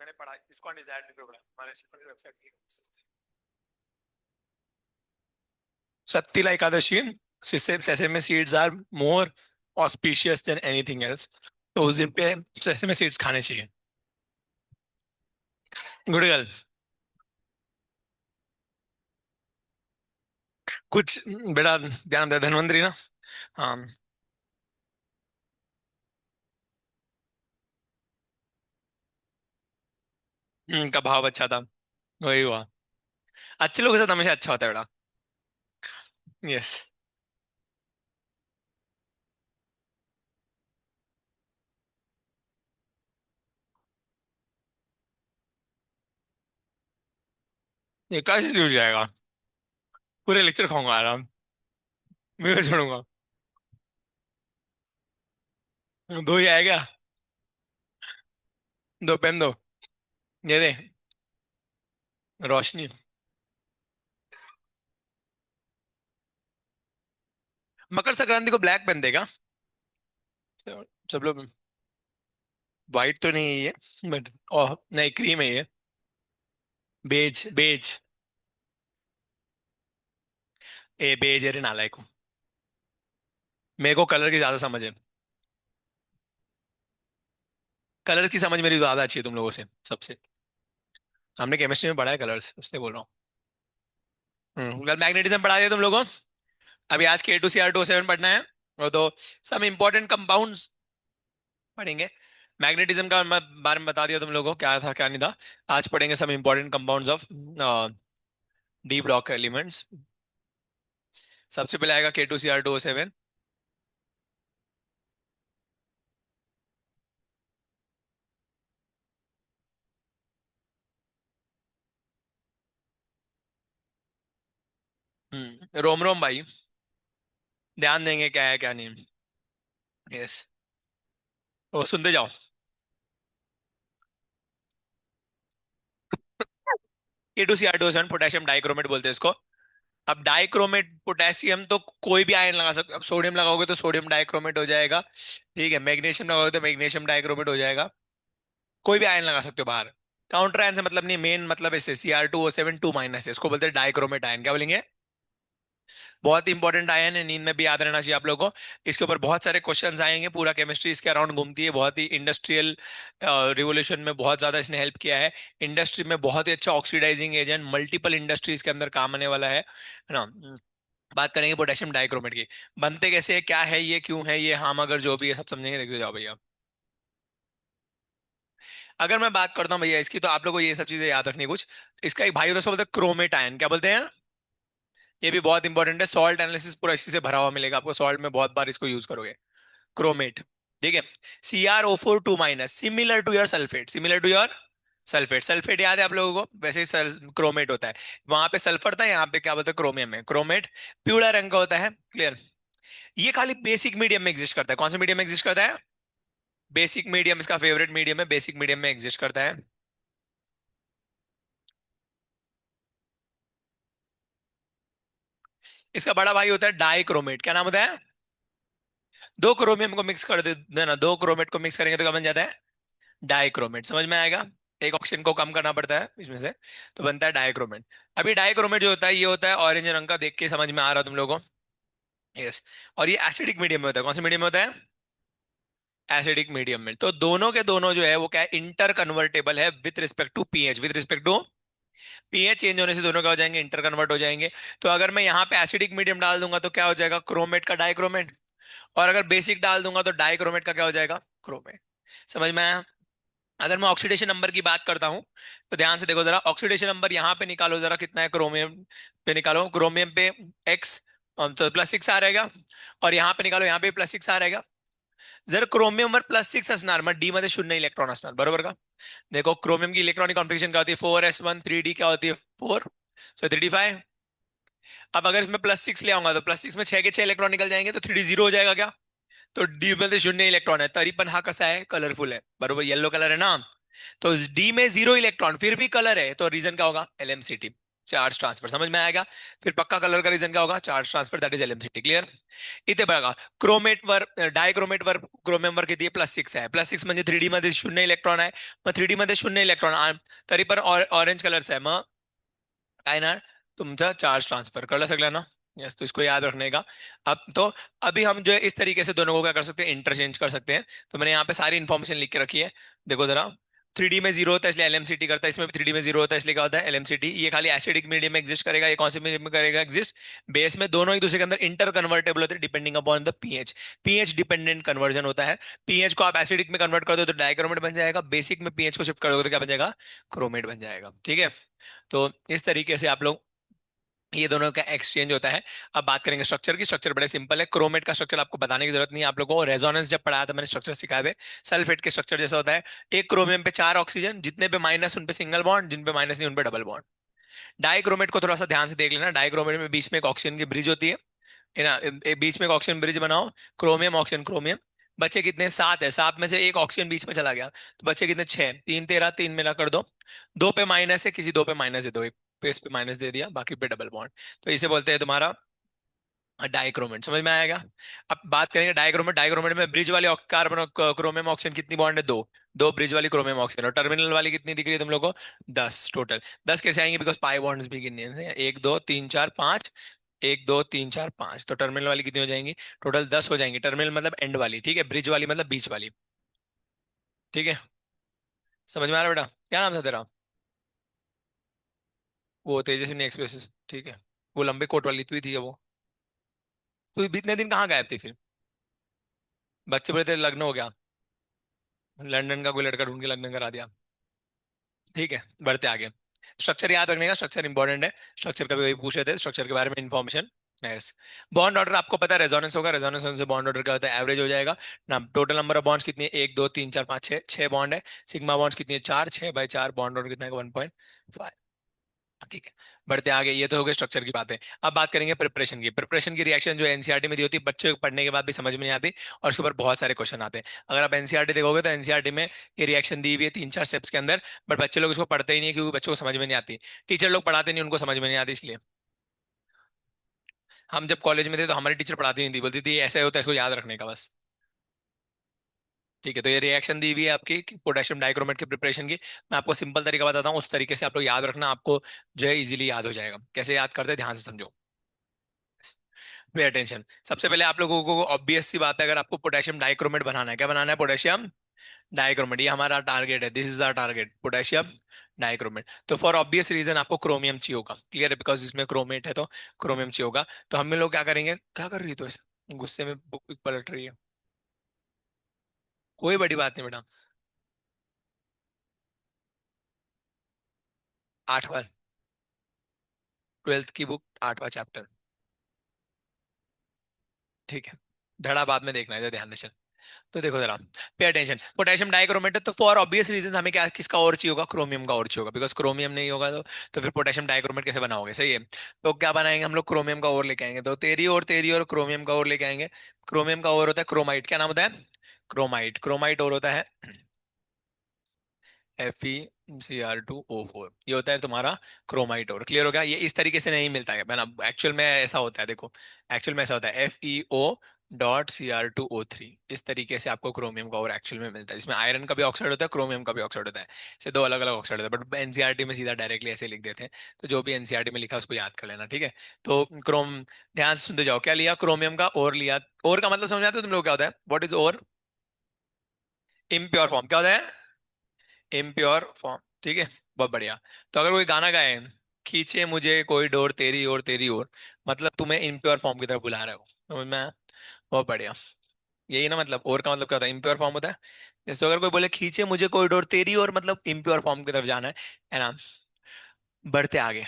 मैंने पढ़ा इसको डिजायर पे पढ़ा हमारे वेबसाइट की Sattila Ekadashi, sesame seeds are more auspicious than anything else. तो उस दिन पे सेसमे सीड्स खाने चाहिए. Good girl. कुछ बेटा ध्यान दे धन्वंतरी ना. हाँ. का भाव अच्छा था. वही हुआ. अच्छे लोगों के साथ हमेशा अच्छा होता है बेटा. यस. ये कैसे जुड़ जाएगा. पूरे लेक्चर खाऊंगा आराम. मैं भी छोड़ूंगा. दो ही आएगा. दो पेन दो. ये दे. रोशनी. मकर संक्रांति को ब्लैक पेन देगा. सब लोग. व्हाइट तो नहीं है ये बट. ओह नहीं क्रीम है ये. Beige beige. ए बेज है रे नालायक को. मेरे को कलर की ज्यादा समझ है. कलर्स की समझ मेरी ज्यादा अच्छी है तुम लोगों से सबसे. हमने केमिस्ट्री में पढ़ा है कलर्स इसलिए बोल रहा हूँ. कल मैग्नेटिज्म पढ़ा दिया तुम लोगों को. अभी आज K2Cr2O7 पढ़ना है. और तो सम इंपॉर्टेंट कंपाउंड्स पढ़ेंगे. मैग्नेटिज्म का मैं बारे में बता दिया तुम लोगों को क्या था क्या नहीं था. आज पढ़ेंगे some important compounds of D block elements. सबसे पहले आएगा K2Cr2O7. रोम रोम भाई. ध्यान देंगे क्या है क्या नहीं. यस. ओ सुनते जाओ. K2Cr2O7 पोटेशियम डाइक्रोमेट बोलते हैं इसको. अब डाइक्रोमेट पोटेशियम तो कोई भी आयन लगा सकते. अब सोडियम लगाओगे तो सोडियम डाइक्रोमेट हो जाएगा. ठीक है. मैग्नीशियम लगाओगे तो मैग्नीशियम डाइक्रोमेट हो जाएगा. कोई भी आयन लगा सकते हो बाहर. काउंटर आयन से मतलब नहीं. मेन मतलब ऐसे Cr2O7 2 - इसको बोलते हैं डाइक्रोमेट आयन. क्या बोलेंगे. बहुत इंपॉर्टेंट आयन है. नींद में भी याद रहना चाहिए आप लोगों को. इसके ऊपर बहुत सारे क्वेश्चंस आएंगे. पूरा केमिस्ट्री इसके अराउंड घूमती है. बहुत ही इंडस्ट्रियल रिवोल्यूशन में बहुत ज्यादा इसने हेल्प किया है. इंडस्ट्री में बहुत ही अच्छा ऑक्सीडाइजिंग एजेंट. मल्टीपल इंडस्ट्रीज के अंदर काम आने वाला है ना. बात करेंगे पोटेशियम डाइक्रोमेट की. बनते कैसे है क्या है ये क्यों है ये हम अगर जो भी है सब समझेंगे. देखते जाओ भैया. अगर मैं बात करता हूँ भैया इसकी तो आप लोगों को ये सब चीजें याद रखनी है कुछ. इसका एक भाई होता है उसको बोलते हैं क्रोमेट आयन. क्या बोलते हैं. ये भी बहुत इंपॉर्टेंट है. सॉल्ट एनालिसिस पूरा इसी से भरा हुआ मिलेगा आपको. सॉल्ट में बहुत बार इसको यूज करोगे. क्रोमेट. ठीक है. Cr O4 2 - similar to your sulphate. Similar to your sulphate. Sulphate याद है आप लोगों को. वैसे ही क्रोमेट होता है. वहां पे सल्फर था यहाँ पे क्या बोलते हैं क्रोमियम है. क्रोमेट पीला रंग का होता है. क्लियर. ये खाली बेसिक मीडियम में एग्जिस्ट करता है. कौन से मीडियम में एग्जिस्ट करता है. बेसिक मीडियम इसका फेवरेट मीडियम है. बेसिक मीडियम में एग्जिस्ट करता है. इसका बड़ा भाई होता है डाइक्रोमेट. क्या नाम होता है. दो क्रोमियम को मिक्स कर दे देना. दो क्रोमेट को मिक्स करेंगे तो क्या बन जाता है. डाइक्रोमेट. समझ में आएगा. एक ऑक्सीजन को कम करना पड़ता है इसमें से. तो बनता है डाइक्रोमेट. अभी डाइक्रोमेट जो होता है ये होता है ऑरेंज रंग का. देख के समझ में आ रहा है तुम लोगों को. यस. और ये एसिडिक मीडियम में होता है. कौन से मीडियम में होता है. एसिडिक मीडियम में. तो दोनों के दोनों जो है वो क्या है इंटर कन्वर्टेबल है with respect to pH. With respect to pH change होने से दोनों क्या हो जाएंगे इंटर कन्वर्ट हो जाएंगे. तो अगर मैं यहाँ पे एसिडिक मीडियम डाल दूंगा तो क्या हो जाएगा क्रोमेट का डाइक्रोमेट. और अगर बेसिक डाल दूंगा तो डाइक्रोमेट का क्या हो जाएगा क्रोमेट. समझ में आया. अगर मैं ऑक्सीडेशन नंबर की बात करता हूं तो ध्यान से देखो जरा. ऑक्सीडेशन नंबर यहाँ पे निकालो जरा कितना है क्रोमियम पे. निकालो क्रोमियम पे एक्स. तो +6 आ रहेगा. और यहाँ पे निकालो यहाँ पे +6 आ रहेगा. जर क्रोमियम वर +6 असणार मग डी मध्ये 0 इलेक्ट्रॉन असणार बरोबर का. देखो क्रोमियम की इलेक्ट्रॉनिक कॉन्फ़िगरेशन क्या होती है 4s1 3d क्या होती है 4. सो 3d5. अब अगर इसमें +6 ले आऊंगा तो +6 में 6 के 6 इलेक्ट्रॉन निकल जाएंगे तो 3d0 हो जाएगा क्या. तो डी मध्ये 0 इलेक्ट्रॉन है तरी पण हा कसा है कलरफुल है बरोबर. येलो कलर है ना. तो डी में 0 इलेक्ट्रॉन फिर भी कलर है तो रीजन क्या होगा एलएमसीटी. चार्ज ट्रांसफर, समझ में आएगा। फिर पक्का कलर का रीजन क्या होगा, charge transfer, that is LMCT, clear. इथे बघा, क्रोमेट वर डायक्रोमेट वर क्रोमियम वर किती आहे, +6 आहे. +6 म्हणजे 3D मध्ये शून्य इलेक्ट्रॉन आहे. मग 3D मध्ये शून्य इलेक्ट्रॉन तरी पण ऑरेंज कलरचा आहे, मग काय ना, तुमचा चार्ज ट्रांसफर, कळलं सगळ्यांना। यस, तो इसको याद रखने का। अब तो अभी हम जो है इस तरीके से दोनों को क्या कर सकते हैं, इंटरचेंज कर सकते हैं। तो मैंने यहाँ पे सारी इन्फॉर्मेशन लिख के रखी है, देखो जरा। 3D में जीरो होता है इसलिए एलएमसीटी करता है, इसमें भी 3D में जीरो होता है इसलिए क्या होता है, एलएमसीटी। ये खाली एसिडिक मीडियम में एग्जिस्ट करेगा, ये कौन से मीडियम में करेगा एग्जिस्ट, बेस में। दोनों एक दूसरे के अंदर इंटर कन्वर्टेबल होते हैं depending upon the pH. PH dependent conversion होता है। पीएच को आप एसिडिक में कन्वर्ट कर दो तो डाइक्रोमेट बन जाएगा, बेसिक में पीएच को शिफ्ट कर दो तो क्या बन जाएगा, क्रोमेट बन जाएगा, ठीक है। तो इस तरीके से आप लोग, ये दोनों का एक्सचेंज होता है। अब बात करेंगे स्ट्रक्चर की। स्ट्रक्चर बड़े सिंपल है, क्रोमेट का स्ट्रक्चर आपको बताने की जरूरत नहीं है, आप लोगों को रेजोनेंस जब पढ़ाया था मैंने स्ट्रक्चर सिखाए हुए। सल्फेट के स्ट्रक्चर जैसा होता है, एक क्रोमियम पे 4 ऑक्सीजन, जितने पे माइनस उन पे सिंगल बॉन्ड, जिन पे माइनस नहीं उन पे डबल बॉन्ड। डाइक्रोमेट को थोड़ा सा ध्यान से देख लेना, डाइक्रोमेट में बीच में एक ऑक्सीजन की ब्रिज होती है ना, बीच में एक ऑक्सीजन ब्रिज बनाओ, क्रोमियम ऑक्सीजन क्रोमियम। बच्चे कितने, 7 है, 7 में से एक ऑक्सीजन बीच में चला गया, तो बच्चे कितने, 6। 3 13, 3 मिला कर दो। दो पे माइनस है, किसी दो पे माइनस दे दो, एक पे इस पे माइनस दे दिया, बाकी पे डबल बॉन्ड। तो इसे बोलते हैं तुम्हारा डाइक्रोमेट, समझ में आएगा। अब बात करेंगे डाइक्रोमेट। डाइक्रोमेट में ब्रिज वाले कार्बन और क्रोमियम ऑक्सीजन कितनी बॉन्ड है, दो। दो ब्रिज वाली क्रोमियम ऑक्सीजन, और टर्मिनल वाली कितनी दिख रही है तुम लोगों को, 10 टोटल। 10 कैसे आएंगे, बिकॉज पाई बॉन्ड्स भी गिनने हैं, 1 2 3 4 5। 1 2 3 4 5, तो टर्मिनल वाली कितनी हो जाएंगी, टोटल 10 हो जाएंगी। टर्मिनल मतलब एंड वाली, ठीक है, ब्रिज वाली मतलब बीच वाली, ठीक है। समझ में आ रहा है बेटा, क्या नाम था तेरा, वो तेजस्विनी एक्सप्रेस, ठीक है। वो लंबे कोट वाली तू ही थी वो। तू इतने दिन कहाँ गायब थी फिर, बच्चे बड़े तेरे लग्न हो गया, लंदन का कोई लड़का ढूंढ के लग्न करा दिया, ठीक है। बढ़ते आगे, स्ट्रक्चर याद रखने का, स्ट्रक्चर इंपॉर्टेंट है। स्ट्रक्चर का भी वही पूछे थे, स्ट्रक्चर के बारे में इंफॉर्मेशन। यस, बॉन्ड ऑर्डर आपको पता है, रेजोनेंस होगा, रेजोनेंस होने से बॉन्ड ऑर्डर क्या होता है, एवरेज हो जाएगा ना। टोटल नंबर ऑफ बॉन्ड्स कितनी है, 1 2 3 4 5 6, 6 बॉन्ड है। सिग्मा बॉन्ड्स कितनी है, 4, 6/4, बॉन्ड ऑर्डर कितना है, 1.5, ठीक है। बढ़ते आगे, ये तो हो गए स्ट्रक्चर की बातें। अब बात करेंगे प्रिपरेशन की। प्रिपरेशन की रिएक्शन जो एनसीईआरटी में दी होती है, बच्चों को पढ़ने के बाद भी समझ में नहीं आती, और उसके ऊपर बहुत सारे क्वेश्चन आते हैं। अगर आप एनसीईआरटी देखोगे तो एनसीईआरटी में ये रिएक्शन दी हुई है 3 4 स्टेप्स के अंदर, बट बच्चे लोग इसको पढ़ते ही नहीं है, क्योंकि बच्चों को समझ में नहीं आती। टीचर लोग पढ़ाते नहीं, उनको समझ में नहीं आती, इसलिए। हम जब कॉलेज में थे तो हमारी टीचर पढ़ाती नहीं थी, बोलती थी ऐसा होता है, इसको याद रखने का बस, ठीक है। तो ये रिएक्शन दी हुई है आपकी पोटेशियम डाइक्रोमेट की प्रिपरेशन की। मैं आपको सिंपल तरीका बताता हूँ, उस तरीके से आप लोग याद रखना, आपको जो है इजीली याद हो जाएगा। कैसे याद करते हैं, ध्यान से समझो, पे अटेंशन। सबसे पहले आप लोगों को ऑब्वियस सी बात है, अगर आपको पोटेशियम डाइक्रोमेट बनाना है, क्या बनाना है, पोटेशियम डाइक्रोमेट, ये हमारा टारगेट है, this is our target, potassium dichromate. तो फॉर ऑब्वियस रीजन आपको क्रोमियम चाहिए होगा, क्लियर है, बिकॉज इसमें क्रोमेट है तो क्रोमियम चाहिए होगा। तो हम लोग क्या करेंगे, क्या कर रही है तो ऐसे गुस्से में बुक पलट रही है, कोई बड़ी बात नहीं बेटा। 8वां, 12th की बुक, 8वां चैप्टर, ठीक है। धड़ा बाद में देखना है, ध्यान से। तो देखो जरा, पे अटेंशन, पोटेशियम डाइक्रोमेट है, तो फॉर ऑब्वियस रीजन हमें क्या, किसका और चाहिए होगा, क्रोमियम का और चाहिए होगा, बिकॉज क्रोमियम नहीं होगा तो फिर पोटेशियम डाइक्रोमेट कैसे बनाओगे, सही है। तो क्या बनाएंगे हम लोग, क्रोमियम का और लेके आएंगे, तो तेरी और क्रोमियम का और लेके आएंगे। क्रोमियम का और होता है क्रोमाइट, क्या नाम होता है, क्रोमाइट। क्रोमाइट और होता है FeCr2O4, ये होता है तुम्हारा क्रोमाइट। और क्लियर हो गया, ये इस तरीके से नहीं मिलता है ना, एक्चुअल में ऐसा होता है, देखो एक्चुअल में ऐसा होता है, FeO.Cr2O3, इस तरीके से आपको क्रोमियम का और एक्चुअल में मिलता है, जिसमें आयरन का भी ऑक्साइड होता है, क्रोमियम का भी ऑक्साइड होता है। इसे दो अलग अलग ऑक्साइड होता है, बट एनसीईआरटी में सीधा डायरेक्टली ऐसे लिख देते हैं। तो जो भी एनसीईआरटी में लिखा उसको याद कर लेना, ठीक है। तो क्रोम, ध्यान से सुनते जाओ, क्या लिया, क्रोमियम का और लिया। और का मतलब समझ आते हो तुम लोग, क्या होता है, व्हाट इज और, इम्प्योर फॉर्म, क्या होता है, इम्प्योर फॉर्म, ठीक है। बहुत बढ़िया। तो अगर कोई गाना गाए, खींचे मुझे कोई डोर तेरी और तेरी और, मतलब तुम्हें इम्प्योर फॉर्म की तरफ बुला रहे हो, समझ में आया? बहुत बढ़िया, यही ना, मतलब और का मतलब क्या होता है, इम्प्योर फॉर्म होता है। जैसे अगर कोई बोले खींचे मुझे कोई डोर तेरी और, मतलब इम्प्योर फॉर्म की तरफ जाना है ना। बढ़ते आगे,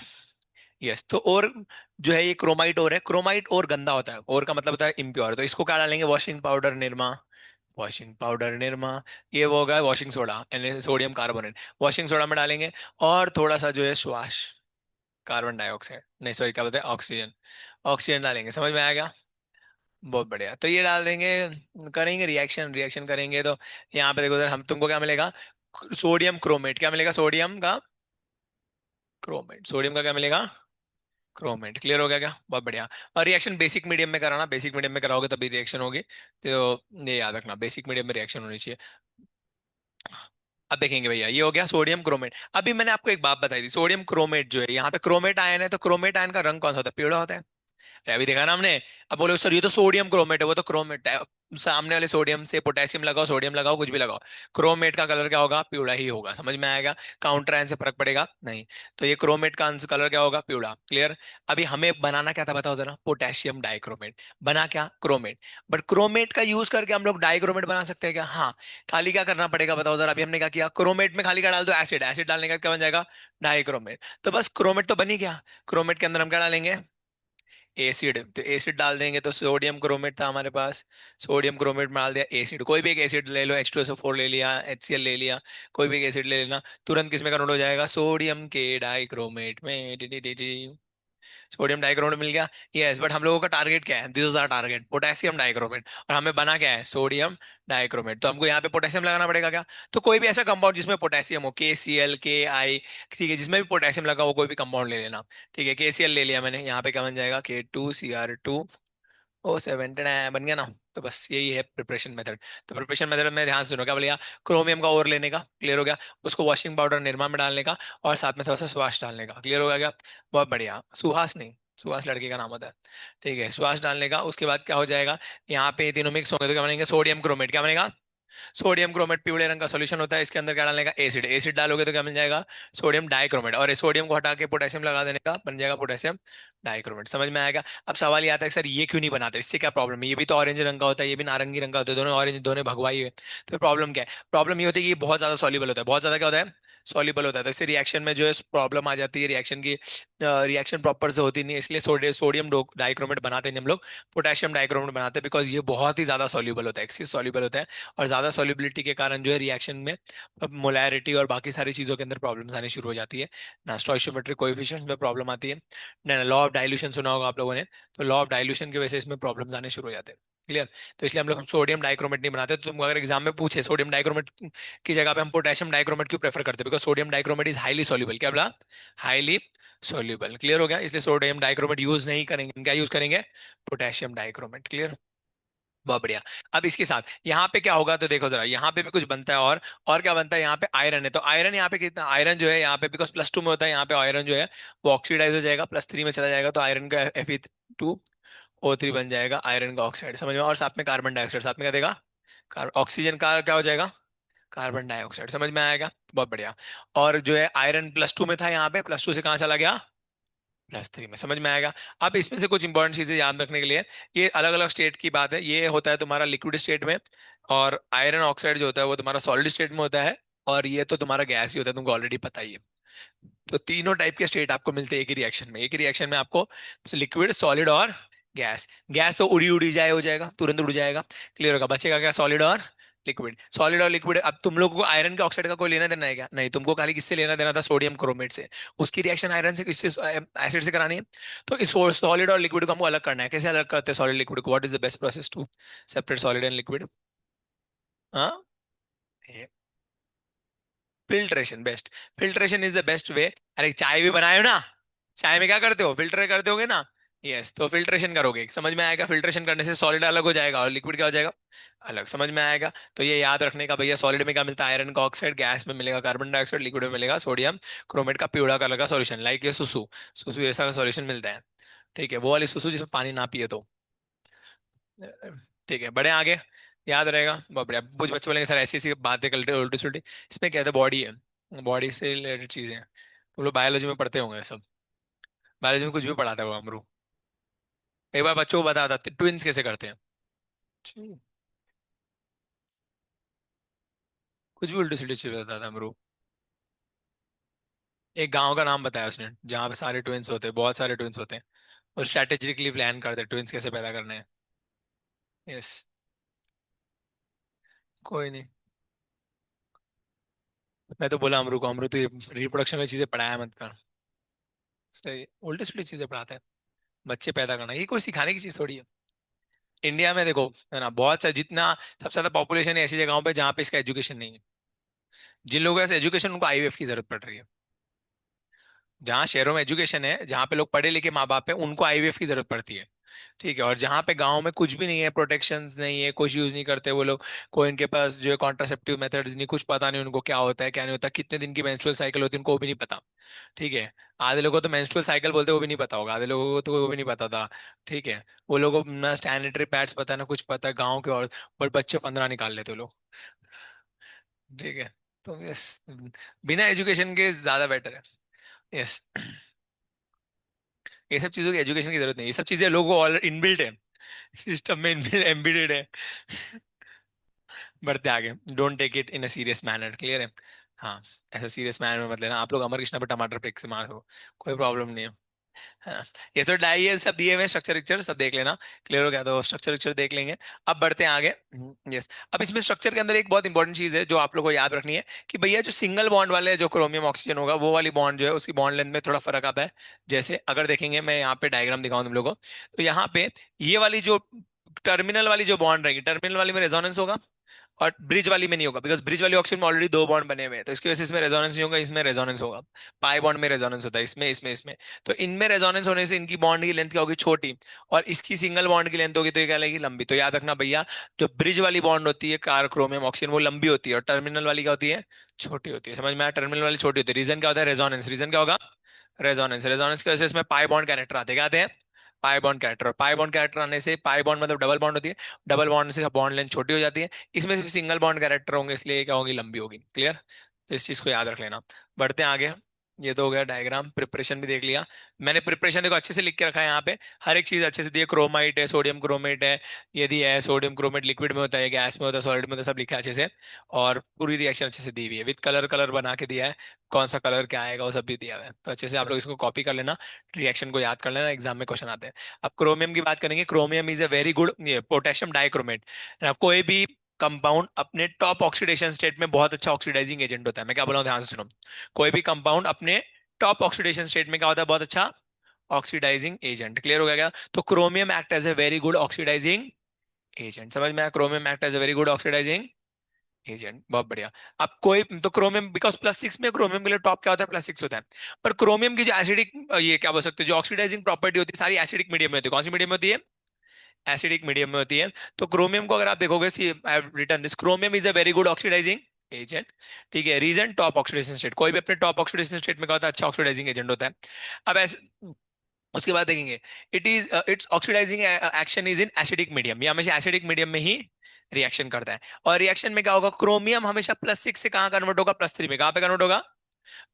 यस। तो और जो है ये क्रोमाइट और है, क्रोमाइट और गंदा होता है, और का मतलब होता है इम्प्योर, तो इसको क्या डालेंगे, washing powder Nirma, washing powder Nirma. ये वो होगा washing soda, sodium carbonate, washing soda में डालेंगे। और थोड़ा सा जो है श्वास, कार्बन डाइऑक्साइड नहीं, सॉरी क्या बोलते हैं, ऑक्सीजन, ऑक्सीजन डालेंगे, समझ में आएगा। बहुत बढ़िया, तो ये डाल देंगे, करेंगे रिएक्शन, रिएक्शन करेंगे तो यहाँ पे देखो हम तुमको क्या मिलेगा, सोडियम क्रोमेट, क्या मिलेगा, सोडियम का क्रोमेट, सोडियम का क्या मिलेगा? क्रोमेट। क्लियर हो गया क्या? बहुत बढ़िया। और रिएक्शन बेसिक मीडियम में कराना, बेसिक मीडियम में कराओगे तभी रिएक्शन होगी, तो ये याद रखना, बेसिक मीडियम में रिएक्शन होनी चाहिए। अब देखेंगे भैया, ये हो गया सोडियम क्रोमेट। अभी मैंने आपको एक बात बताई थी, सोडियम क्रोमेट जो है, यहाँ पे क्रोमेट आयन है, तो क्रोमेट आयन का रंग कौन सा होता है? पीला होता है। अभी देखा ना हमने। अब बोलो सर ये तो सोडियम क्रोमेट है, वो तो क्रोमेट है। सामने वाले सोडियम से पोटेशियम लगाओ, सोडियम लगाओ, कुछ भी लगाओ, क्रोमेट का कलर क्या होगा? पीला ही होगा। समझ में आएगा? काउंटर आयन से फर्क पड़ेगा नहीं। तो ये क्रोमेट का कलर क्या होगा? पीला। क्लियर। अभी हमें बनाना क्या था बताओ जरा? Potassium dichromate. बना क्या? क्रोमेट। बट क्रोमेट का यूज करके हम लोग डाइक्रोमेट बना सकते हैं क्या? हाँ। खाली क्या करना पड़ेगा बताओ जरा? अभी हमने क्या किया, क्रोमेट में खाली क्या डाल दो? एसिड। एसिड डालने का क्या बन जाएगा? डाइक्रोमेट। तो बस क्रोमेट तो बनी गया। क्रोमेट के अंदर हम क्या डालेंगे? एसिड। तो एसिड डाल देंगे, तो सोडियम क्रोमेट था हमारे पास, सोडियम क्रोमेट में डाल दिया एसिड। कोई भी एक एसिड ले लो, H2SO4 ले लिया, HCl ले लिया, कोई भी एक एसिड ले लेना, तुरंत किसमें कन्वर्ट हो जाएगा? सोडियम के डाइक्रोमेट में। सोडियम डाइक्रोमेट मिल गया। यस, बट हम लोगों का टारगेट क्या है? This is our target, potassium dichromate. और हमें बना क्या है? Sodium dichromate. तो हमको यहाँ पे पोटेशियम लगाना पड़ेगा क्या? तो कोई भी ऐसा कंपाउंड जिसमें पोटेशियम हो, KCl, KI, ठीक है, जिसमें भी पोटेशियम लगा हो कोई भी कंपाउंड ले लेना। ठीक है, KCl ले लिया मैंने, यहाँ पे क्या बन जाएगा? K2Cr2O7 बन गया ना। तो बस यही है प्रिपरेशन मेथड। तो प्रिपरेशन मेथड में ध्यान से सुनो, क्या बोलिए? क्रोमियम का ओर लेने का, क्लियर हो गया, उसको वॉशिंग पाउडर निरमा में डालने का, और साथ में थोड़ा सा सुहास डालने का। क्लियर हो गया क्या? बहुत बढ़िया। सुहास नहीं, सुहास लड़के का नाम होता है। ठीक है, सुहास डालने का, उसके बाद क्या हो जाएगा? यहाँ पे ये तीनों मिक्स होंगे तो क्या बनेंगे? Sodium chromate. क्या बनेगा? सोडियम क्रोमेट पीले रंग का सॉल्यूशन होता है, इसके अंदर क्या डालने का? एसिड। एसिड डालोगे तो क्या बन जाएगा? Sodium dichromate. और इस सोडियम को हटा के पोटेशियम लगा देने का, बन जाएगा पोटेशियम डाइक्रोमेट। समझ में आएगा? अब सवाल ये आता है, सर ये क्यों नहीं बनाते, इससे क्या प्रॉब्लम है? ये भी तो ऑरेंज रंग का होता है, ये भी नारंगी रंग का होता है, दोनों ऑरेंज, दोनों भगवाई है, तो प्रॉब्लम क्या है? प्रॉब्लम ये होती है कि ये बहुत ज्यादा सॉल्युबल होता है, बहुत ज्यादा क्या होता है? सॉल्युबल होता है, तो इससे रिएक्शन में जो है प्रॉब्लम आ जाती है, रिएक्शन की रिएक्शन प्रॉपर से होती नहीं है, इसलिए सोडियम डाइक्रोमेट बनाते नहीं हम लोग, पोटेशियम डाइक्रोमेट बनाते हैं, बिकॉज ये बहुत ही ज्यादा सॉल्युबल होता है, एक्सिस सॉल्युबल होता है। और ज्यादा सॉल्युबिलिटी के कारण जो है रिएक्शन में मोलैरिटी और बाकी सारी चीजों के अंदर प्रॉब्लम्स आनी शुरू हो जाती है ना, स्टोइशियोमेट्रिक कोएफिशिएंट्स में प्रॉब्लम आती है ना, लॉ ऑफ डाइल्यूशन सुना होगा आप लोगों ने, तो लॉ ऑफ डाइल्यूशन की वजह से इसमें प्रॉब्लम्स आने शुरू हो जाते हैं। क्लियर। तो इसलिए हम लोग सोडियम डाइक्रोमेट नहीं बनाते। तो तुम अगर एग्जाम में पूछे सोडियम डाइक्रोमेट की जगह पे हम पोटेशियम डाइक्रोमेट क्यों प्रेफर करते हैं? Because sodium dichromate is highly soluble. क्या बोला? Highly soluble. क्लियर हो गया? इसलिए सोडियम डाइक्रोमेट यूज नहीं करेंगे, हम क्या यूज करेंगे? Potassium dichromate. क्लियर। बहुत बढ़िया। अब इसके साथ यहाँ पे क्या होगा, तो देखो जरा, यहाँ पे भी कुछ बनता है, और क्या बनता है? यहाँ पे आयरन है, तो आयरन यहाँ पे कितना? आयरन जो है यहाँ पे, बिकॉज +2 में होता है, यहाँ पे आयरन जो है वो ऑक्सीडाइज हो जाएगा, +3 में चला जाएगा, तो आयरन का Fe2O3 बन जाएगा, आयरन का ऑक्साइड। समझ में? और साथ में कार्बन डाइऑक्साइड साथ में क्या देगा? ऑक्सीजन का क्या हो जाएगा? Carbon dioxide. समझ में आएगा? बहुत बढ़िया। और जो है आयरन +2 में था, यहाँ पे +2 से कहाँ चला गया? +3 में। समझ में आएगा? अब इसमें से कुछ इंपॉर्टेंट चीजें याद रखने के लिए, ये अलग अलग स्टेट की बात है, ये होता है तुम्हारा लिक्विड स्टेट में, और आयरन ऑक्साइड जो होता है वो तुम्हारा सॉलिड स्टेट में होता है, और ये तो तुम्हारा गैस ही होता है, तुमको ऑलरेडी पता ही है। तो तीनों टाइप के स्टेट आपको मिलते हैं एक ही रिएक्शन में, एक ही रिएक्शन में आपको लिक्विड, सॉलिड और गैस। गैस तो उड़ी उड़ी जाए हो जाएगा, तुरंत उड़ जाएगा। क्लियर होगा? बचेगा क्या? सॉलिड और लिक्विड। सॉलिड और लिक्विड। अब तुम लोगों को आयरन के ऑक्साइड का कोई लेना देना है क्या? नहीं, तुमको खाली किससे लेना देना था? सोडियम क्रोमेट से। उसकी रिएक्शन आयरन से, किससे? एसिड से करानी है। तो इस सॉलिड और लिक्विड को हमको अलग करना है। कैसे अलग करते हैं सॉलिड लिक्विड को? What is the best process to separate solid and liquid? हाँ, filtration best. Filtration is the best way. अरे चाय भी बनाए हो ना, चाय में क्या करते हो? फिल्टर करते होगे ना। यस, तो फिल्ट्रेशन करोगे, समझ में आएगा? फिल्ट्रेशन करने से सॉलिड अलग हो जाएगा और लिक्विड क्या हो जाएगा? अलग। समझ में आएगा? तो ये याद रखने का भैया, सॉलिड में क्या मिलता है? आयरन का ऑक्साइड, गैस में मिलेगा कार्बन डाइऑक्साइड, लिक्विड में मिलेगा सोडियम क्रोमेट का पीला कलर का सॉल्यूशन, लाइक ये सुसु। सुसु ऐसा का सॉल्यूशन मिलता है। ठीक है, वो वाली सुसु जिसमें पानी ना पिए तो। ठीक है, बढ़े आगे। याद रहेगा, बहुत बढ़िया। कुछ बच्चे बोलेंगे सर ऐसी ऐसी बातें करते हो उल्टी सुल्टी, इसमें क्या है? बॉडी है, बॉडी से रिलेटेड चीजें हैं, तुम लोग बायोलॉजी में पढ़ते होंगे सब। बायोलॉजी में कुछ भी पढ़ाता है वो अमरू। एक बार बच्चों को बताता ट्विंस कैसे करते हैं। ठीक। कुछ भी उल्टी सुल्टी चीज बताता था अमरू। एक गांव का नाम बताया उसने जहाँ पे सारे ट्विंस होते हैं, बहुत सारे ट्विंस होते हैं, और स्ट्रेटेजिकली प्लान करते हैं ट्विंस कैसे पैदा करने हैं। यस। कोई नहीं। मैं तो बोला अमरू को, अमरू तो रिप्रोडक्शन में चीजें पढ़ाया मत कर। सही, उल्टी सुल्टी चीजें पढ़ाते हैं। बच्चे पैदा करना ये कोई सिखाने की चीज थोड़ी है। इंडिया में देखो, है ना, बहुत सा जितना सबसे ज्यादा पॉपुलेशन है ऐसी जगहों पे जहाँ पे इसका एजुकेशन नहीं है। जिन लोगों को ऐसे एजुकेशन, उनको IVF की जरूरत पड़ रही है। जहाँ शहरों में एजुकेशन है, जहाँ पे लोग पढ़े लिखे माँ बाप है, उनको आईवीएफ की जरूरत पड़ती है। ठीक है, और जहाँ पे गांव में कुछ भी नहीं है, प्रोटेक्शंस नहीं है, कुछ यूज नहीं करते वो लोग, कोई इनके पास जो है कॉन्ट्रासेप्टिव मेथड्स नहीं, कुछ पता नहीं उनको क्या होता है क्या नहीं होता, कितने दिन की मेंस्ट्रुअल साइकिल होती है उनको वो भी नहीं पता। ठीक है, आधे लोगों को तो मेंस्ट्रुअल साइकिल बोलते वो भी नहीं पता होगा, आधे लोगों को तो वो भी नहीं पता था। ठीक है, वो लोगों को ना सैनिटरी पैड्स पता है ना कुछ पता है गाँव के, और बट बच्चे 15 निकाल लेते वो लोग। ठीक है, तो यस, बिना एजुकेशन के ज्यादा बेटर है। यस, ये सब चीजों की एजुकेशन की जरूरत नहीं, ये सब चीजें लोगों को ऑलरेडी इनबिल्ट है, सिस्टम में इनबिल्ट एम्बेडेड है। बढ़ते आगे, don't take it in a serious manner, clear है। हाँ, ऐसा सीरियस मैनर में मत लेना, आप लोग अमर कृष्णा पे टमाटर फेंक से मारो, कोई प्रॉब्लम नहीं है। हाँ, ये सब डाई ये सब दिए हुए स्ट्रक्चर विक्चर सब देख लेना। क्लियर हो गया, तो स्ट्रक्चर विक्चर देख लेंगे। अब बढ़ते हैं आगे। यस, अब इसमें स्ट्रक्चर के अंदर एक बहुत इंपॉर्टेंट चीज है जो आप लोग को याद रखनी है, कि भैया जो सिंगल बॉन्ड वाले जो क्रोमियम ऑक्सीजन होगा, वो वाली बॉन्ड जो है उसकी बॉन्ड लेंथ में थोड़ा फर्क आता है। जैसे अगर देखेंगे, मैं यहाँ पे डायग्राम दिखाऊं तुम लोगों को, तो यहाँ पे ये वाली जो टर्मिनल वाली जो बॉन्ड रहेगी, टर्मिनल वाली में रेजोनेंस होगा, और ब्रिज वाली में नहीं होगा, बिकॉज ब्रिज वाली ऑक्सीजन में ऑलरेडी दो बॉन्ड बने हुए हैं, तो इसकी वजह से इसमें रेजोनेंस नहीं होगा, इसमें रेजोनेंस होगा। पाई बॉन्ड में रेजोनेंस होता है, इसमें इसमें इसमें। तो इनमें रेजोनेंस होने से इनकी बॉन्ड की लेंथ क्या होगी, छोटी, और इसकी सिंगल बॉन्ड की लेंथ होगी तो ये क्या लगेगी, लंबी। तो याद रखना भैया, जो ब्रिज वाली बॉन्ड होती है कार क्रोमियम ऑक्सीजन, वो लंबी होती है, और टर्मिनल वाली क्या होती है, छोटी होती है। समझ में आया, टर्मिनल वाली छोटी होती है, रीजन क्या होता है, रेजोनेंस। रीजन क्या होगा, रेजोनेंस। रेजोनेंस की वजह से इसमें पाई बॉन्ड कैरेक्टर आते हैं, क्या आते हैं, पाई बॉन्ड कैरेक्टर। और पाई बॉन्ड कैरेक्टर आने से, पाई बॉन्ड मतलब डबल बॉन्ड होती है, डबल बॉन्ड से बॉन्ड लेंथ छोटी हो जाती है। इसमें सिर्फ सिंगल बॉन्ड कैरेक्टर होंगे, इसलिए क्या होगी, लंबी होगी। क्लियर, तो इस चीज को याद रख लेना। बढ़ते हैं आगे। ये तो हो गया डायग्राम, प्रिपरेशन भी देख लिया। मैंने प्रिपरेशन देखो अच्छे से लिख के रखा है यहाँ पे, हर एक चीज अच्छे से दी है, क्रोमाइट है, सोडियम क्रोमेट है, ये दी है, सोडियम क्रोमेट लिक्विड में होता है, गैस में होता है, सॉलिड में होता है, सब लिखा है अच्छे से। और पूरी रिएक्शन अच्छे से दी हुई है, विद कलर, कलर बना के दिया है, कौन सा कलर क्या आएगा वो सब भी दिया हुआ है, तो अच्छे से आप लोग इसको कॉपी कर लेना, रिएक्शन को याद कर लेना, एग्जाम में क्वेश्चन आते हैं। अब क्रोमियम की बात करेंगे, chromium is a very good, potassium dichromate. कोई भी कंपाउंड अपने टॉप ऑक्सीडेशन स्टेट में बहुत अच्छा ऑक्सीडाइजिंग एजेंट होता है। मैं क्या बोला हूं, ध्यान से सुनो। कोई भी कंपाउंड अपने टॉप ऑक्सीडेशन स्टेट में क्या होता है, बहुत अच्छा ऑक्सीडाइजिंग एजेंट। क्लियर हो गया क्या, तो chromium act as a very good oxidising agent. समझ में आया, chromium act as a very good oxidising agent, बहुत बढ़िया। अब कोई तो क्रोमियम, बिकॉज +6 में क्रोमियम के लिए टॉप क्या होता है, +6 होता है। पर क्रोमियम की जो एसिडिक, ये क्या बोल सकते हैं, जो ऑक्सीडाइजिंग प्रॉपर्टी होती है, सारी एसिडिक मीडियम में होती है। कौन सी मीडियम में होती है, एसिडिक मीडियम में होती है। तो क्रोमियम को अगर आप देखोगे, see I have written this, chromium is a very good oxidising agent. ठीक है, रीजन टॉप ऑक्सीडेशन स्टेट, कोई भी अपने टॉप ऑक्सीडेशन स्टेट में क्या होता है, अच्छा ऑक्सीडाइजिंग एजेंट होता है। अब ऐसे उसके बाद देखेंगे, it is its oxidising action is in acidic medium, ये हमेशा एसिडिक मीडियम में ही रिएक्शन करता है। और रिएक्शन में क्या होगा, क्रोमियम हमेशा +6 से कहाँ कन्वर्ट होगा, +3 में। कहाँ पे कन्वर्ट होगा,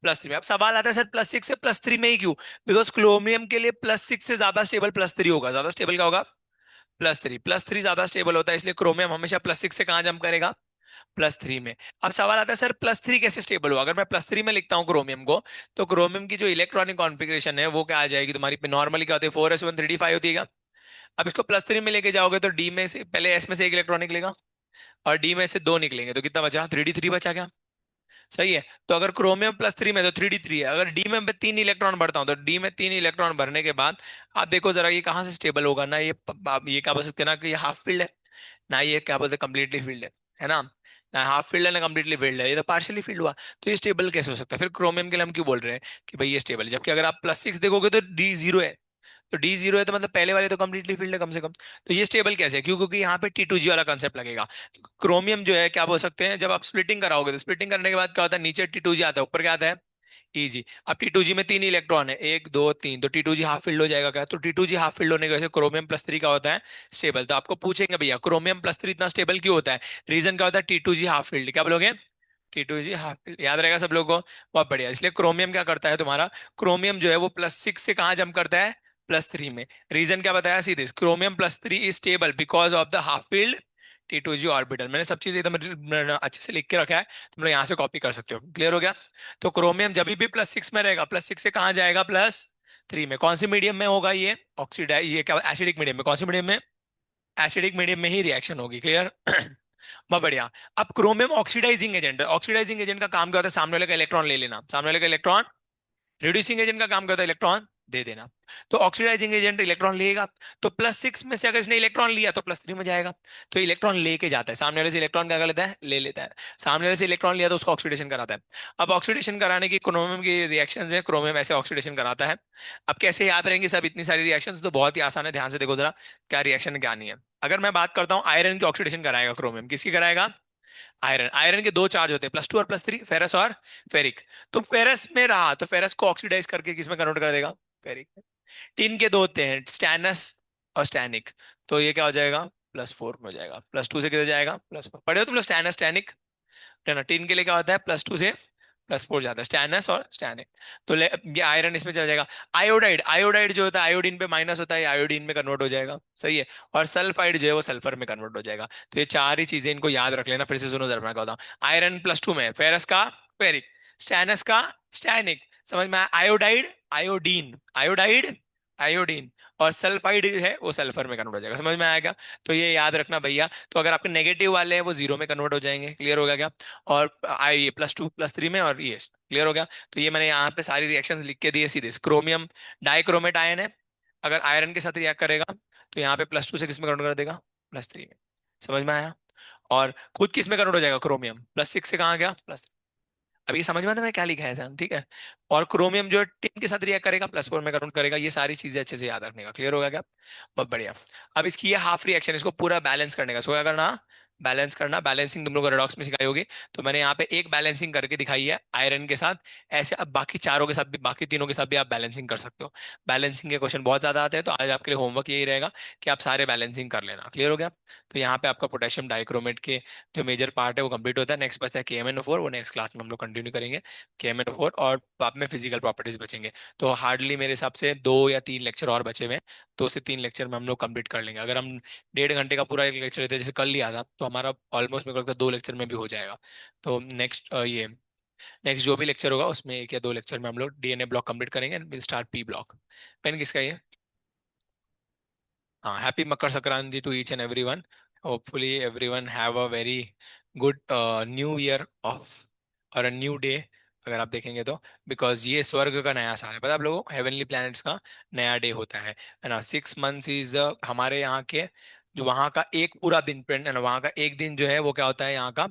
+3 में। अब सवाल आता है, सर +6 से +3 में ही क्यों, बिकॉज क्रोमियम के लिए +6 से ज्यादा स्टेबल +3 होगा, ज्यादा स्टेबल क्या होगा, +3 ज्यादा स्टेबल होता है, इसलिए क्रोमियम हमेशा +6 से कहाँ जंप करेगा, +3 में। अब सवाल आता है, सर +3 कैसे स्टेबल हुआ, अगर मैं +3 में लिखता हूँ क्रोमियम को, तो क्रोमियम की जो इलेक्ट्रॉनिक कॉन्फ़िगरेशन है वो क्या आ जाएगी तुम्हारी, नॉर्मली क्या होती है, 4s1 3d5 होती है। अब इसको +3 में लेके जाओगे तो डी में से पहले एस में से एक इलेक्ट्रॉन निकलेगा, और डी में से दो निकलेंगे, तो कितना बचा, 3d3 बचा क्या, सही है। तो अगर क्रोमियम +3 में तो 3d3 है, अगर डी में मैं 3 इलेक्ट्रॉन भरता हूँ, तो डी में 3 इलेक्ट्रॉन भरने के बाद आप देखो जरा ये कहाँ से स्टेबल होगा ना, ये क्या बोल सकते हैं ना, कि ये हाफ फील्ड है ना, ये क्या बोलते हैं कंप्लीटली फील्ड है ना, ना हाफ फील्ड है ना कंप्लीटली फील्ड है, ये तो पार्शियली फील्ड हुआ। तो ये स्टेबल कैसे हो सकता है, फिर क्रोमियम के लिए हम क्यों बोल रहे हैं कि भाई ये स्टेबल है, जबकि अगर आप +6 देखोगे तो D0 है। तो D0 है तो मतलब पहले वाले तो कंप्लीटली फील्ड है कम से कम। तो ये स्टेबल कैसे है, क्यों, क्योंकि यहाँ पे T2G वाला कंसेप्ट लगेगा। क्रोमियम जो है क्या बोल सकते हैं, जब आप स्प्लिटिंग कराओगे तो स्प्लिटिंग करने के बाद क्या होता है, नीचे T2G आता है, ऊपर क्या आता है, Eg। अब T2G में 3 इलेक्ट्रॉन है, 1 2 3, तो T2G हाफ फील्ड हो जाएगा क्या, तो T2G हाफ फील्ड होने की वजह से क्रोमियम +3 का होता है स्टेबल। तो आपको पूछेंगे भैया क्रोमियम +3 इतना स्टेबल क्यों होता है, रीजन क्या होता है, T2G हाफ फील्ड, क्या बोलोगे, T2G हाफ फील्ड, याद रहेगा सब लोगों को, बहुत बढ़िया। इसलिए क्रोमियम क्या करता है तुम्हारा, क्रोमियम जो है वो +6 से कहाँ जंप करता है, +3 में। रीजन क्या बताया सीधे, chromium +3 is stable because of the half field T2G orbital. मैंने सब चीज एकदम अच्छे से लिख के रखा है, तुम लोग यहाँ से कॉपी कर सकते हो। क्लियर हो गया, तो क्रोमियम जब भी +6 में रहेगा, +6 से कहाँ जाएगा, +3 में। कौन सी मीडियम में होगा ये, ऑक्सीडाइज, ये क्या एसिडिक मीडियम में, कौन सी मीडियम में, एसिडिक मीडियम में ही रिएक्शन होगी। क्लियर बहुत बढ़िया। अब क्रोमियम ऑक्सीडाइजिंग एजेंट है, ऑक्सीडाइजिंग एजेंट का काम क्या होता है, सामने वाले का इलेक्ट्रॉन ले लेना, सामने वाले का इलेक्ट्रॉन। रिड्यूसिंग एजेंट का काम क्या होता है, इलेक्ट्रॉन दे देना। तो ऑक्सीडाइजिंग एजेंट इलेक्ट्रॉन लेगा, तो +6 में से अगर इसने इलेक्ट्रॉन लिया तो +3 में जाएगा। तो इलेक्ट्रॉन लेके जाता है, सामने वाले से इलेक्ट्रॉन क्या कर लेता है, ले लेता है। सामने वाले से इलेक्ट्रॉन लिया तो उसको ऑक्सीडेशन कराता है। अब ऑक्सीडेशन कराने की क्रोमियम की रिएक्शंस है, क्रोमियम ऐसे ऑक्सीडेशन कराता है। अब कैसे याद रहेंगे सब इतनी सारी रिएक्शंस, तो बहुत ही आसान है, ध्यान से देखो जरा क्या रिएक्शन क्या नहीं है। अगर मैं बात करता हूँ आयरन की ऑक्सीडेशन कराएगा क्रोमियम, किसकी कराएगा, आयरन। आयरन के दो चार्ज होते हैं, +2 और +3, फेरस और फेरिक। तो फेरस में रहा तो फेरस को ऑक्सीडाइज करके किस में कन्वर्ट कर देगा, फेरिक। टिन के दो होते हैं, स्टैनस और स्टैनिक। तो ये क्या हो जाएगा, +4 में हो जाएगा। +2 से किधर जाएगा, +4। पढ़े हो तुम लोग स्टैनस स्टैनिक, है ना। टिन के लिए क्या होता है, +2 से +4 जाता है, स्टैनस और स्टैनिक। तो ये आयरन इसमें चला जाएगा। आयोडाइड, आयोडाइड जो होता है आयोडीन पे माइनस होता है, ये आयोडीन में कन्वर्ट हो जाएगा, सही है। और सल्फाइड जो है वो सल्फर में कन्वर्ट हो जाएगा। तो ये चार ही चीजें इनको याद रख लेना, फिर से सुनो जरा मैं कहता हूँ। आयरन +2 में, फेरस का फेरिक, स्टैनस का स्टैनिक, समझ में आया। आयोडाइड आयोडीन, आयोडाइड आयोडीन, और सल्फाइड है वो सल्फर में कन्वर्ट हो जाएगा, समझ में आएगा। तो ये याद रखना भैया। तो अगर आपके नेगेटिव वाले हैं वो जीरो में कन्वर्ट हो जाएंगे, क्लियर हो गया क्या। और आई ये +2 +3 में, और ये क्लियर हो गया। तो ये मैंने यहाँ पे सारी रिएक्शंस लिख के दिए सीधे। क्रोमियम डाइक्रोमेट आयन है, अगर आयरन के साथ रिएक्ट करेगा तो यहाँ पे +2 से किस में कन्वर्ट कर देगा, +3 में, समझ में आया। और खुद किस में कन्वर्ट हो जाएगा, क्रोमियम +6 से कहाँ गया, प्लस। अब ये समझ में आता है मैंने क्या लिखा है सर, ठीक है। और क्रोमियम जो है टिन के साथ रिएक्ट करेगा, +4 में कन्वर्ट करेगा। ये सारी चीजें अच्छे से याद रखने का, क्लियर हो गया क्या, बहुत बढ़िया। अब इसकी ये हाफ रिएक्शन, इसको पूरा बैलेंस करने का, सो क्या करना, बैलेंस करना। बैलेंसिंग तुम लोग को रेडॉक्स में सिखाई होगी। तो मैंने यहाँ पे एक बैलेंसिंग करके दिखाई है आयरन के साथ। ऐसे अब बाकी चारों के साथ भी, बाकी तीनों के साथ भी आप बैलेंसिंग कर सकते हो। बैलेंसिंग के क्वेश्चन बहुत ज्यादा आते हैं, तो आज आपके लिए होमवर्क यही रहेगा कि आप सारे बैलेंसिंग कर लेना, क्लियर हो गया। तो यहाँ पे आपका पोटेशियम डाइक्रोमेट के जो मेजर पार्ट है वो कंप्लीट होता है। नेक्स्ट बचता है KMnO4, वो नेक्स्ट क्लास में हम लोग कंटिन्यू करेंगे। KMnO4 और बाद में फिजिकल प्रॉपर्टीज बचेंगे। तो हार्डली मेरे हिसाब से 2 या 3 लेक्चर और बचे हुए हैं। 2 से 3 लेक्चर में हम लोग कंप्लीट कर लेंगे। अगर हम 1.5 घंटे का पूरा एक लेक्चर लेते हैं जैसे कल लिया था, तो हमारा ऑलमोस्ट मेरे को लगता है 2 लेक्चर में भी हो जाएगा। तो नेक्स्ट जो भी लेक्चर होगा उसमें 1 या 2 लेक्चर में हम लोग DNA ब्लॉक कंप्लीट करेंगे and will start P block. Pen किसका है ये, हाँ, happy Makar Sankranti to each and everyone. Hopefully everyone have a very good new year of or a new day, अगर आप देखेंगे तो। बिकॉज ये स्वर्ग का नया साल है, पता है आप लोगों को, हेवनली प्लैनेट्स का नया डे होता है ना। 6 मंथ्स इज हमारे यहाँ के, जो वहाँ का एक पूरा दिन, है ना, वहाँ का एक दिन जो है वो क्या होता है, यहाँ का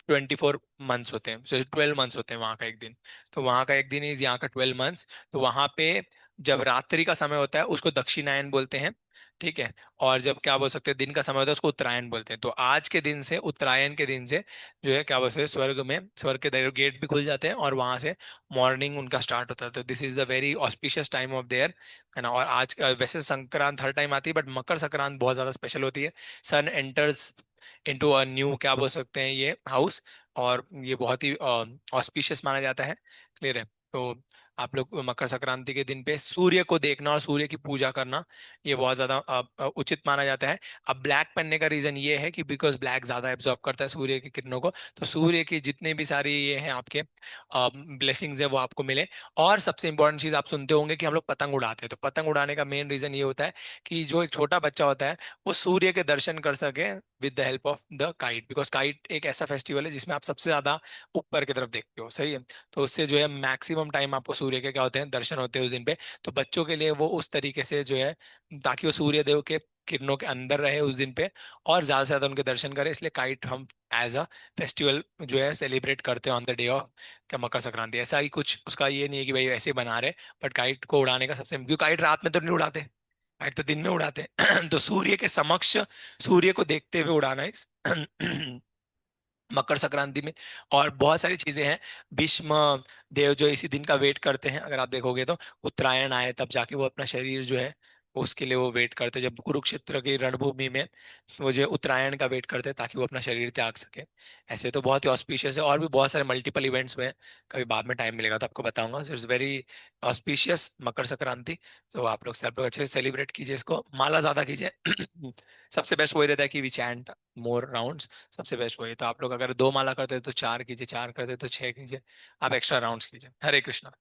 24 मंथ्स होते हैं, 12 मंथ्स होते हैं वहाँ का एक दिन। तो वहाँ का एक दिन इज यहाँ का 12 मंथ्स। तो वहाँ पे जब रात्रि का समय होता है उसको दक्षिणायन बोलते हैं, ठीक है। और जब क्या बोल सकते हैं दिन का समय होता है उसको उत्तरायण बोलते हैं। तो आज के दिन से, उत्तरायण के दिन से जो है क्या बोल सकते हैं, स्वर्ग के गेट भी खुल जाते हैं और वहां से मॉर्निंग उनका स्टार्ट होता है। तो this is the very auspicious time of their, है ना। और आज वैसे संक्रांत हर टाइम आती है, बट मकर संक्रांत बहुत ज्यादा स्पेशल होती है। सन एंटर्स इनटू अ न्यू, क्या बोल सकते हैं, ये हाउस। और ये बहुत ही ऑस्पिशियस माना जाता है, क्लियर है। तो आप लोग मकर संक्रांति के दिन पे सूर्य को देखना और सूर्य की पूजा करना, ये बहुत ज्यादा उचित माना जाता है। अब ब्लैक पहनने का रीजन ये है कि बिकॉज ब्लैक ज्यादा एब्जॉर्ब करता है सूर्य की किरणों को। तो सूर्य की जितने भी सारी ये हैं आपके ब्लेसिंग्स है वो आपको मिले। और सबसे इंपॉर्टेंट चीज आप सुनते होंगे कि हम लोग पतंग उड़ाते हैं। तो पतंग उड़ाने का मेन रीजन ये होता है कि जो एक छोटा बच्चा होता है वो सूर्य के दर्शन कर सके with the help of the kite. Because kite एक ऐसा फेस्टिवल है जिसमें आप सबसे ज्यादा ऊपर की तरफ देखते हो, सही है। तो उससे जो है मैक्सिमम टाइम आपको सूर्य के क्या होते हैं, दर्शन होते हैं उस दिन पे। तो बच्चों के लिए वो उस तरीके से जो है, ताकि वो सूर्य देव के किरणों के अंदर रहे उस दिन पे और ज्यादा से ज्यादा उनके दर्शन करें, इसलिए काइट हम एज अ फेस्टिवल जो है सेलिब्रेट करते हैं ऑन द डे ऑफ क्या मकर संक्रांति। ऐसा ही कुछ उसका ये नहीं है कि भाई ऐसे बना रहे। बट काइट को उड़ाने का सबसे, क्योंकि काइट रात में तो नहीं उड़ाते, काइट तो दिन में उड़ाते हैं तो सूर्य के समक्ष, सूर्य को देखते हुए उड़ाना इस मकर संक्रांति में। और बहुत सारी चीजें हैं। भीष्म देव जो इसी दिन का वेट करते हैं, अगर आप देखोगे तो उत्तरायण आए तब जाके वो अपना शरीर जो है उसके लिए वो वेट करते हैं। जब कुरुक्षेत्र की रणभूमि में वो जो है उत्तरायण का वेट करते हैं ताकि वो अपना शरीर त्याग सके। ऐसे तो बहुत ही ऑस्पिशियस है, और भी बहुत सारे मल्टीपल इवेंट्स हुए हैं। कभी बाद में टाइम मिलेगा तो आपको बताऊंगा। It's very auspicious Makar Sankranti. तो आप लोग अच्छे से सेलिब्रेट कीजिए इसको, माला ज्यादा कीजिए सबसे बेस्ट वही रहता है कि वी चैंट मोर राउंड्स, सबसे बेस्ट वही। तो आप लोग अगर 2 माला करते हो तो 4 कीजिए, 4 करते हो तो 6 कीजिए, आप एक्स्ट्रा राउंड्स कीजिए। हरे कृष्णा।